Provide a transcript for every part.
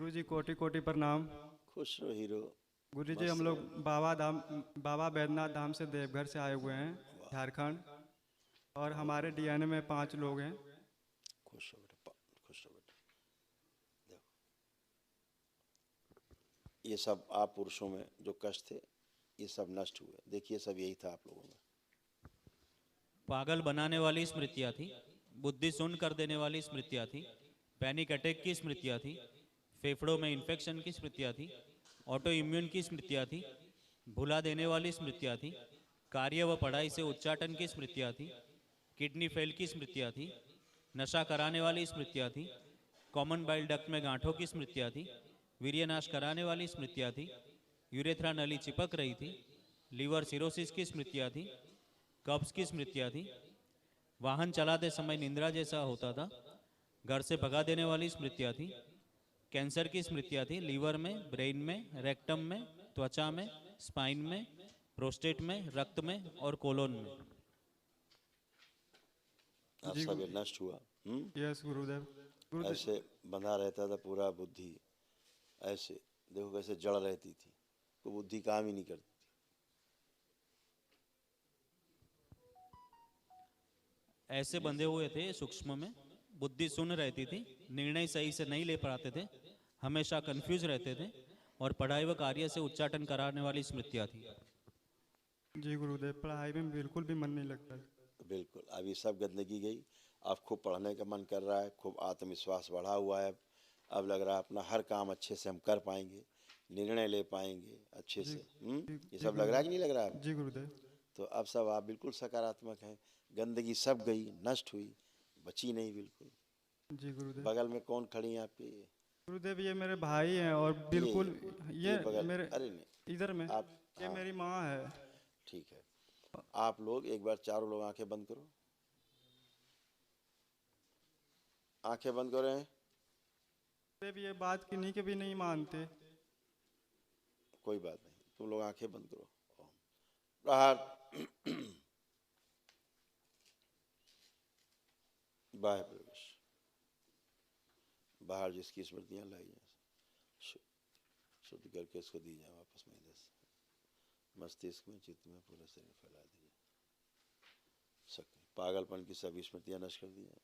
गुरुजी कोटि कोटि प्रणाम। खुश रहो हीरो। गुरुजी मस्त हम लोग रहो। बाबा बैद्यनाथ धाम से देवघर से आए हुए हैं, वाह, झारखंड। और बहुत हमारे बढ़िया। डीएनए में 5 लोग हैं। खुश रहो बेटा, खुश रहो बेटा। देखो, ये सब आप पुरुषों में जो कष्ट थे ये सब नष्ट हुए। देखिए सब यही था आप लोगों में। पागल बनाने वाली स्मृतियाँ थी, बुद्धि शून्य कर देने वाली स्मृतियाँ थी, पैनिक अटैक की स्मृतियाँ थी, फेफड़ों में इन्फेक्शन की स्मृतियाँ थी, ऑटो इम्यून की स्मृतियाँ थी, भुला देने वाली स्मृतियाँ थी, कार्य व पढ़ाई से उच्चाटन की स्मृतियाँ थी, किडनी फेल की स्मृतियाँ थी, नशा कराने वाली स्मृतियाँ थी, कॉमन बाइल डक्ट में गांठों की स्मृतियाँ थी, वीर्यनाश कराने वाली स्मृतियाँ थी, यूरेथ्रा नली चिपक रही थी, लीवर सिरोसिस की स्मृतियाँ थी, कब्ज की स्मृतियाँ थी, वाहन चलाते समय निंद्रा जैसा होता था, घर से भगा देने वाली स्मृतियाँ थी, कैंसर की स्मृतियाँ थी, लीवर में, ब्रेन में, रेक्टम में, त्वचा में, स्पाइन में, प्रोस्टेट में, रक्त में और कोलोन में। अब जी सब ये नष्ट हुआ। यस गुरुदेव। गुरुदेव ऐसे बंधा रहता था पूरा बुद्धि। ऐसे देखो कैसे जड़ रहती थी, तो बुद्धि काम ही नहीं करती। ऐसे बंधे हुए थे सूक्ष्म में, बुद्धि शून्य रहती थी, निर्णय सही से नहीं ले पाते थे, हमेशा कंफ्यूज रहते थे और पढ़ाई व कार्य से उच्चाटन कराने वाली स्मृतियाँ थी। जी गुरुदेव, पढ़ाई में बिल्कुल भी मन नहीं लगता। बिल्कुल, अभी सब गंदगी गई। अब खूब पढ़ने का मन कर रहा है, खूब आत्मविश्वास बढ़ा हुआ है। अब लग रहा है अपना हर काम अच्छे से हम कर पाएंगे, निर्णय ले पाएंगे अच्छे जी से। जी ये जी सब लग रहा है कि गुरुदेव। नहीं लग रहा है? जी गुरुदेव। तो अब सब आप बिल्कुल सकारात्मक हैं। गंदगी सब गई, नष्ट हुई, बची नहीं बिल्कुल। जी गुरुदेव। बगल में कौन खड़ी हैं आपके? गुरुदेव ये मेरे भाई हैं और ये बिल्कुल ये ये बगल, मेरे अरे नहीं, इधर में आप, ये हाँ मेरी माँ है। ठीक है। आप लोग एक बार चारों लोग आंखें बंद करो। आंखें बंद करें। गुरुदेव ये बात किन्हीं के भी नहीं मानते। कोई बात नहीं, तुम लोग आंखें बंद करो। प्रहार। बाह्य प्रवेश। बाहर जिसकी स्मृतियां लाई हैं शुद्ध करके इसको दी जाए वापस में इधर से। मस्तिष्क में, चित्त में, पूरा शरीर फैला दीजिए। सकते पागलपन की सभी स्मृतियां नष्ट कर दी हैं।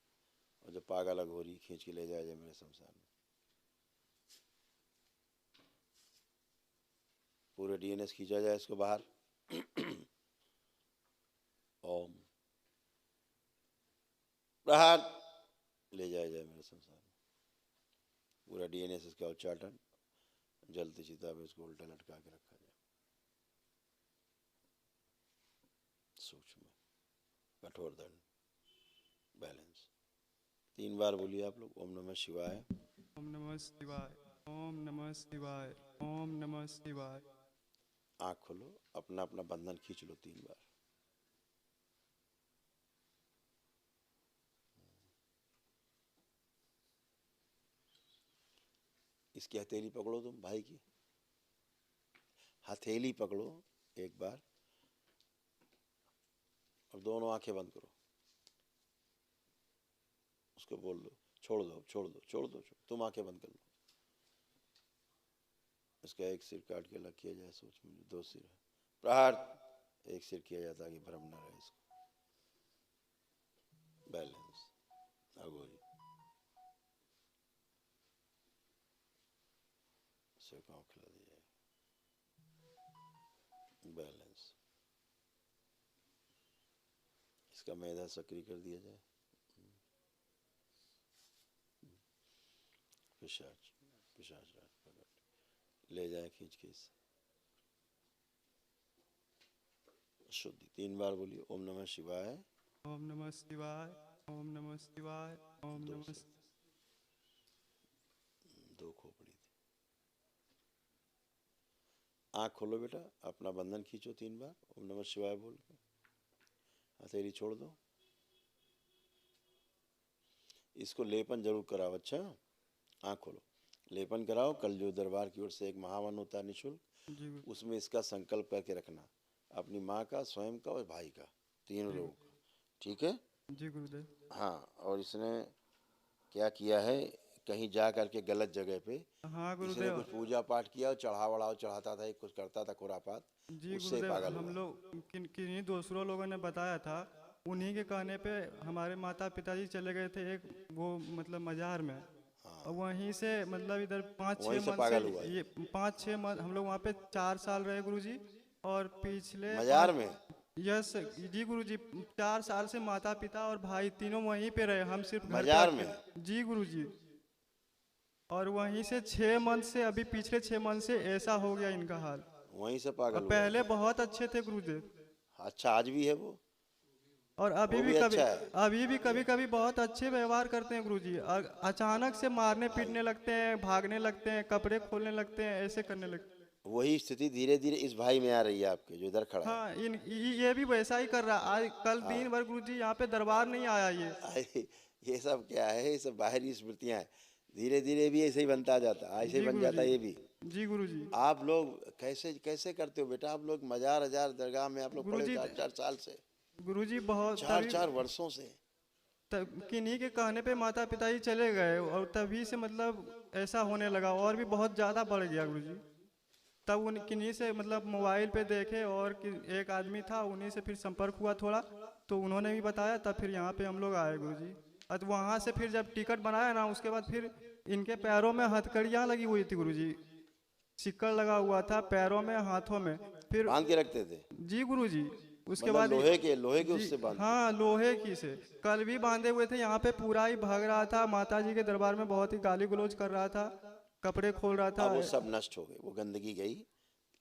और जो पागल अघोरी खींच के ले जाए मेरे संसार में। पूरे डीएनएस खींचा जाए इसको बाहर। ओम प्रहार। ले जाया जाए मेरे संसार में। पूरा डीएनएस इसका उच्चाटन, जलती चिता में इसको उल्टा लटका के रखा जाए। सूक्ष्म, कठोर दंड, बैलेंस। 3 बार बोलिए आप लोग। ओम नमः शिवाय। ओम नमः शिवाय। ओम नमः शिवाय। ओम नमः शिवाय। आँख खोलो, अपना अपना बंधन खींच लो 3 बार। इसकी हथेली पकड़ो तुम भाई की, हथेली पकड़ो एक बार और दोनों आंखें बंद करो। उसको बोल दो छोड़ दो, छोड़ दो, छोड़ दो, छोड़। तुम आंखें बंद कर लो। इसका एक सिर काट के अलग किया जाए। सोच में 2 सिर है। प्रहार। एक सिर किया जाता है कि भ्रम न रहे इसको। बैलेंस। अघोरी सिर को खिला दिया जाए। बैलेंस। इसका मेधा सक्रिय कर दिया जाए। पिशाच, पिशाच राज प्रकट ले जाए खींच के इसे। शुद्धि 3 बार बोलिए। ओम नमः शिवाय। ओम नमः शिवाय। ओम नमः शिवाय। ओम दो नमः से 2 खोपड़ी थी। आँख खोलो बेटा, अपना बंधन खींचो 3 बार ओम नमः शिवाय बोल के। हथेली छोड़ दो। इसको लेपन जरूर कराओ। अच्छा, आँख खोलो, लेपन कराओ। कल जो दरबार की ओर से एक महावन होता है निःशुल्क, जी उसमें इसका संकल्प करके रखना। अपनी माँ का, स्वयं का और भाई का, 3 जी लोगों का। ठीक है? जी गुरुदेव। हाँ, और इसने क्या किया है कहीं जा करके गलत जगह पे हाँ किसी ने गुरुदेव। कुछ पूजा पाठ किया और चढ़ाता था, कुछ करता था खुरापात, जी उससे ही गुरुदेव, पागल हम हुआ। लोग किन्हीं दूसरों लोगों ने बताया था, उन्हीं के कहने पे हमारे माता पिताजी चले गए थे एक वो मतलब मज़ार में, और वहीं से मतलब इधर पाँच वहीं छः से मन से पागल हुआ ये 5-6 मन हम लोग वहाँ पे 4 साल रहे गुरुजी। और पिछले मजार में। यस जी गुरुजी, 4 साल से माता पिता और भाई तीनों वहीं पे रहे, हम सिर्फ घर पे मजार में। अकेले। जी गुरुजी। और वहीं से 6 मन से अभी पिछले 6 मन से ऐसा हो गया इनका हाल। वहीं से और पागल हुआ पहले है। बहुत अच्छे थे गुरुदेव, अच्छा, आज भी है वो? और वो भी अच्छा है। अभी भी कभी कभी बहुत अच्छे व्यवहार करते हैं गुरुजी। अचानक से मारने पीटने लगते हैं, भागने लगते हैं, कपड़े खोलने लगते हैं, ऐसे करने लगते हैं। वही स्थिति धीरे धीरे इस भाई में आ रही है आपके, जो इधर खड़ा है। हाँ, ये भी वैसा ही कर रहा है। आज कल दिन भर गुरुजी यहाँ पे दरबार नहीं आया ये। अरे, ये सब क्या है? ये सब बाहरी स्मृतियां हैं। धीरे धीरे भी ऐसे ही बनता जाता है, ऐसे ही जी बन जाता गुरुजी। है ये भी। जी गुरुजी। आप लोग कैसे कैसे करते हो बेटा? आप लोग मजार हजार दरगाह में आप लोग पड़े गुरुजी 4-4 साल से, गुरुजी बहुत 4-4 वर्षों से। किन्हीं के कहने पे माता पिता ही चले गए, और तभी से मतलब ऐसा होने लगा, और भी बहुत ज़्यादा बढ़ गया गुरुजी। तब उन किन्हीं से मतलब मोबाइल पे देखे, और एक आदमी था, उन्हीं से फिर संपर्क हुआ थोड़ा, तो उन्होंने भी बताया, तब फिर यहाँ पे हम लोग आए गुरुजी। और वहाँ से फिर जब टिकट बनाया ना, उसके बाद फिर इनके पैरों में हथकड़ियाँ लगी हुई थी गुरुजी, सिक्कड़ लगा हुआ था पैरों में हाथों में। फिर बांध के रखते थे? जी गुरुजी, उसके मतलब बाद लोहे के जी उससे बांधते? हाँ, लोहे की से कल भी बांधे हुए थे। यहाँ पे पूरा ही भाग रहा था, माता जी के दरबार में बहुत ही गाली गलौज कर रहा था, कपड़े खोल रहा था। अब वो सब नष्ट हो गए, वो गंदगी गई।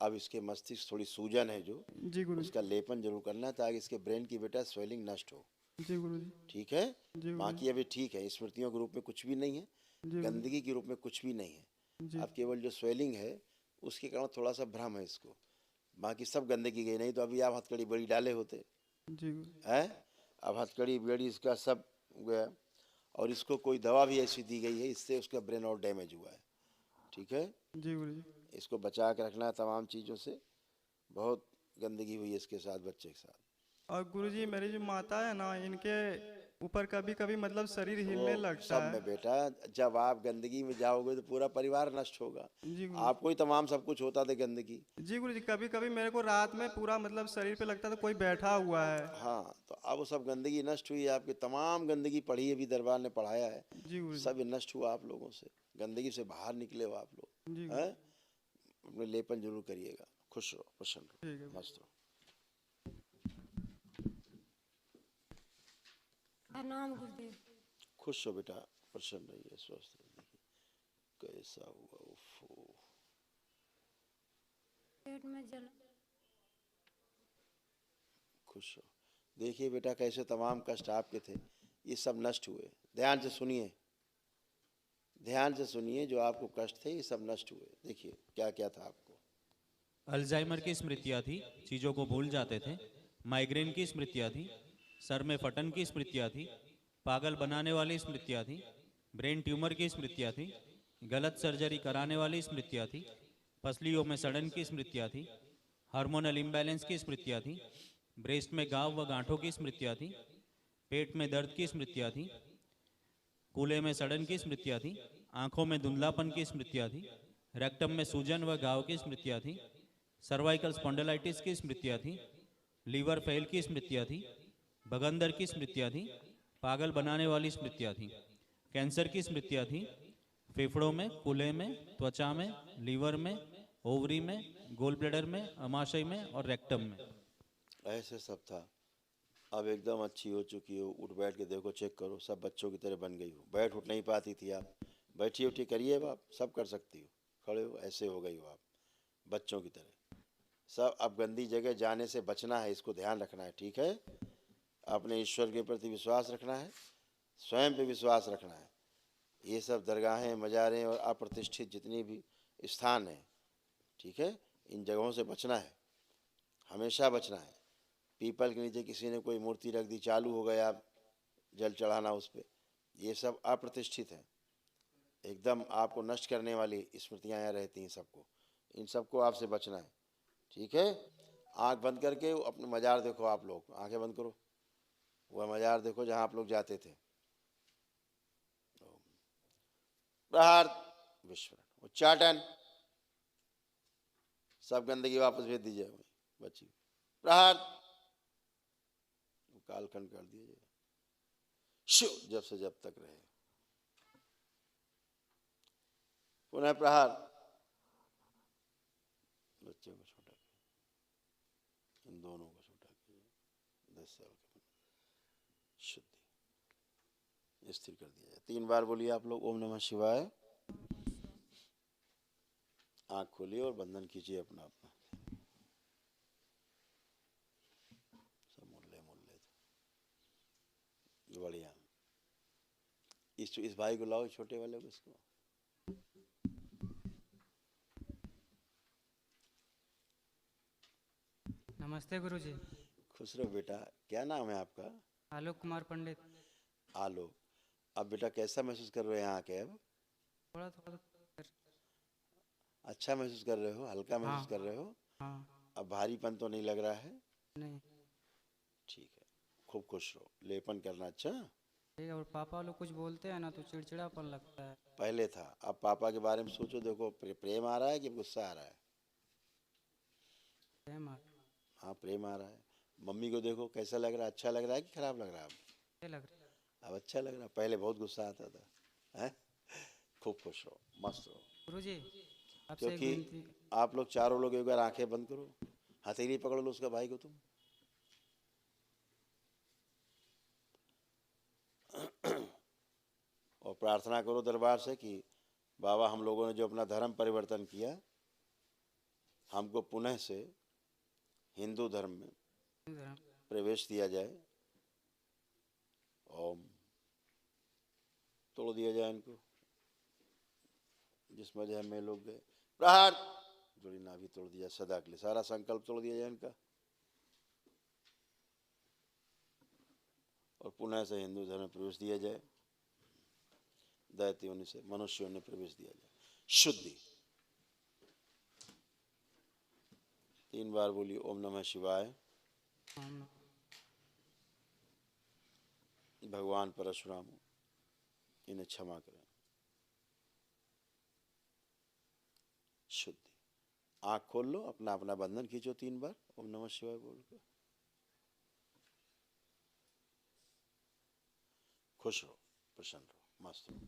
अब इसके मस्तिष्क थोड़ी सूजन है जो, जी गुरु उसका लेपन जरूर करना है ताकि इसके ब्रेन की बेटा स्वेलिंग नष्ट हो। जी गुरु जी। ठीक है? जी गुरु बाकी अभी ठीक है, स्मृतियों के रूप में कुछ भी नहीं है, जी गंदगी के रूप में कुछ भी नहीं है। जी अब केवल जो स्वेलिंग है उसके कारण थोड़ा सा भ्रम है इसको, बाकी सब गंदगी गई। नहीं तो अभी आप हथकड़ी बड़ी डाले होते जी गुरु हैं। अब हथकड़ी बेड़ी इसका सब गया, और इसको कोई दवा भी ऐसी दी गई है, इससे उसका ब्रेन और डैमेज हुआ है। ठीक है? जी गुरु जी। इसको बचा के रखना है तमाम चीज़ों से। बहुत गंदगी हुई है इसके साथ, बच्चे के साथ। और गुरुजी, मेरी जो माता है ना, इनके ऊपर कभी कभी मतलब शरीर हिलने वो लगता सब है। में बेटा, जब आप गंदगी में जाओगे तो पूरा परिवार नष्ट होगा। जी गुरु आपको ही तमाम सब कुछ होता था गंदगी। जी गुरु जी, कभी कभी मेरे को रात में पूरा मतलब शरीर पे लगता था कोई बैठा हुआ है। हाँ, तो अब वो सब गंदगी नष्ट हुई। आपकी तमाम गंदगी पढ़ी है, अभी दरबार ने पढ़ाया है, जी गुरु जी। सब ये नष्ट हुआ आप लोगों से। गंदगी से बाहर निकले हो आप लोग, जी हैं? अपने लेपन जरूर करिएगा। खुश रहो, प्रसन्न ठीक है। रहो, मस्त रहो। प्रणाम गुरुदेव। खुश हो बेटा, प्रसन्न रहिए, स्वस्थ रहिए। कैसा हुआ? उफ़ो, पेट में जल। खुश हो। देखिए बेटा, कैसे तमाम कष्ट आपके थे ये सब नष्ट हुए। ध्यान से सुनिए, ध्यान से सुनिए, जो आपको कष्ट थे ये सब नष्ट हुए। देखिए क्या क्या था आपको। अल्जाइमर की स्मृतियाँ थी, चीज़ों को भूल जाते थे। माइग्रेन की स्मृतियाँ थी, सर में फटन की स्मृतियाँ थी। पागल बनाने वाली स्मृतियाँ थी, ब्रेन ट्यूमर की स्मृतियाँ थी। गलत सर्जरी कराने वाली स्मृतियाँ थी, पसलियों में सड़न की स्मृतियाँ थी। हार्मोनल इम्बैलेंस की स्मृतियाँ थी, ब्रेस्ट में घाव व गांठों की स्मृतियाँ थी। पेट में दर्द की स्मृतियाँ थी, कूल्हे में सड़न की स्मृतियाँ थी। आंखों में धुंधलापन की स्मृतियाँ थी। रेक्टम में सूजन व घाव की स्मृतियाँ थी। सर्वाइकल स्पॉन्डिलाइटिस की स्मृतियाँ थी। लीवर फेल की स्मृतियाँ थी। भगंदर की स्मृतियाँ थी। पागल बनाने वाली स्मृतियाँ थी। कैंसर की स्मृतियाँ थी, फेफड़ों में, कूल्हे में, त्वचा में, लीवर में, ओवरी में, गोल ब्लैडर में, अमाशय में और रेक्टम में। ऐसे सब था। अब एकदम अच्छी हो चुकी हो, उठ बैठ के देखो, चेक करो, सब बच्चों की तरह बन गई हो। बैठ उठ नहीं पाती थी आप, बैठी उठी करिए अब, आप सब कर सकती हो। खड़े हो, ऐसे हो गई हो आप बच्चों की तरह। सब अब गंदी जगह जाने से बचना है, इसको ध्यान रखना है। ठीक है? अपने ईश्वर के प्रति विश्वास रखना है, स्वयं पे विश्वास रखना है। ये सब दरगाहें, मज़ारें और अप्रतिष्ठित जितनी भी स्थान हैं, ठीक है, इन जगहों से बचना है, हमेशा बचना है। पीपल के नीचे किसी ने कोई मूर्ति रख दी, चालू हो गया जल चढ़ाना उस पर, ये सब अप्रतिष्ठित है। एकदम आपको नष्ट करने वाली स्मृतियाँ यहाँ रहती हैं सबको, इन सबको आपसे बचना है। ठीक है? आँख बंद करके अपने मज़ार देखो। आप लोग आंखें बंद करो, वह मज़ार देखो जहाँ आप लोग जाते थे। प्रहार विस्फोरण, उच्चाटन, सब गंदगी वापस भेज दीजिए बच्ची, प्रहार कालखंड कर दिया जाए, शु जब से जब तक रहे, पुनः प्रहार, बच्चे को छोटा किया, इन दोनों को छोटा किया, 10 साल के, शुद्धि, स्थिर कर दिया जाए। 3 बार बोलिए आप लोग, ओम नमः शिवाय। आंख खोलिए और बंधन कीजिए अपना अपना, सब मुल्ले मुल्ले बढ़िया। इस भाई को लाओ, छोटे वाले को, इसको नमस्ते गुरुजी। खुश रहो बेटा। क्या नाम है आपका? आलोक कुमार पंडित। आलोक, अब बेटा कैसा महसूस कर रहे हैं यहाँ के? अब थोड़ा थोड़ा अच्छा महसूस कर रहे हो? हल्का महसूस कर रहे हो? हाँ। अब भारीपन तो नहीं लग रहा है? नहीं। ठीक है, खूब खुश रहो, लेपन करना। अच्छा ठीक है। और पापा लोग कुछ बोलते हैं ना तो चिड़चिड़ापन लगता है। पहले था, अब पापा के बारे में सोचो, देखो प्रेम आ रहा है कि गुस्सा आ रहा है? प्रेम हाँ प्रेम आ रहा है। मम्मी को देखो, कैसा लग रहा है? अच्छा लग रहा है कि खराब लग रहा है? लग रहा है। अब अच्छा लग रहा है, पहले बहुत गुस्सा आता था, हैं? खूब खुश रहो, मस्त रहो। गुरुजी आपसे एक क्योंकि विनती। आप लोग चारों लोग एक बार आंखें बंद करो, हथेली पकड़ लो उसका भाई को तुम, और प्रार्थना करो दरबार से कि बाबा हम लोगों ने जो अपना धर्म परिवर्तन किया, हमको पुनः से हिंदू धर्म में प्रवेश दिया जाए। ओम, तोड़ दिया जाए इनको, जिस वजह में लोग गए, प्रहार, जोड़ी नाभि तोड़ दिया सदा के लिए, सारा संकल्प तोड़ दिया जाए इनका, और पुनः से हिंदू धर्म में प्रवेश दिया जाए। दैत्यों से मनुष्यों ने प्रवेश दिया जाए। शुद्धि, 3 बार बोलिए ओम नमः शिवाय। भगवान परशुराम इन्हें क्षमा करें। शुद्धि, आंख खोल लो, अपना अपना बंधन खींचो 3 बार ओम नमः शिवाय बोलकर। खुश रहो, प्रसन्न रहो, मस्त रहो।